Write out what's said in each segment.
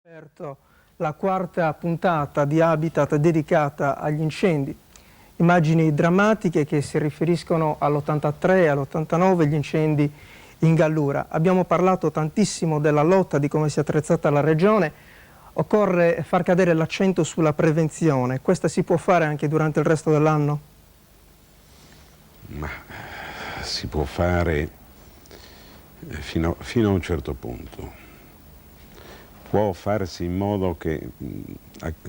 Aperto la quarta puntata di Habitat dedicata agli incendi. Immagini drammatiche che si riferiscono all'83 e all'89, gli incendi in Gallura. Abbiamo parlato tantissimo della lotta, di come si è attrezzata la regione. Occorre far cadere l'accento sulla prevenzione. Questa si può fare anche durante il resto dell'anno? Ma si può fare fino a un certo punto. Può farsi in modo che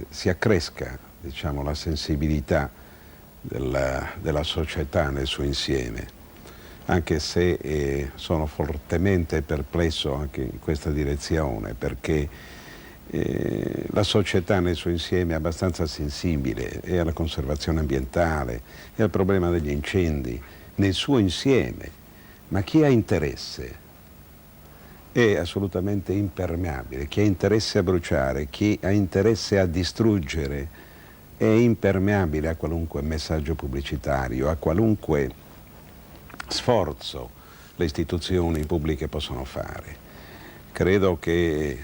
si accresca, diciamo, la sensibilità della società nel suo insieme, anche se sono fortemente perplesso anche in questa direzione, perché la società nel suo insieme è abbastanza sensibile e alla conservazione ambientale e al problema degli incendi nel suo insieme, ma chi ha interesse è assolutamente impermeabile. Chi ha interesse a bruciare, chi ha interesse a distruggere è impermeabile a qualunque messaggio pubblicitario, a qualunque sforzo le istituzioni pubbliche possono fare. Credo che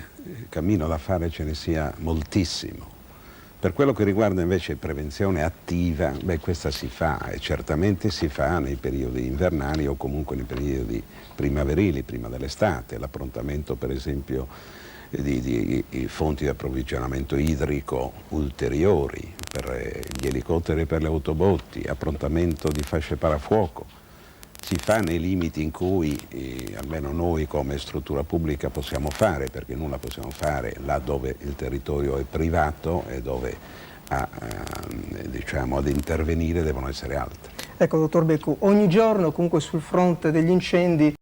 cammino da fare ce ne sia moltissimo. Per quello che riguarda invece prevenzione attiva, questa si fa e certamente si fa nei periodi invernali o comunque nei periodi primaverili, prima dell'estate, l'approntamento per esempio di fonti di approvvigionamento idrico ulteriori per gli elicotteri e per le autobotti, approntamento di fasce parafuoco. Si fa nei limiti in cui almeno noi come struttura pubblica possiamo fare, perché nulla possiamo fare là dove il territorio è privato e dove diciamo, ad intervenire devono essere altri. Ecco, dottor Beccu, ogni giorno comunque sul fronte degli incendi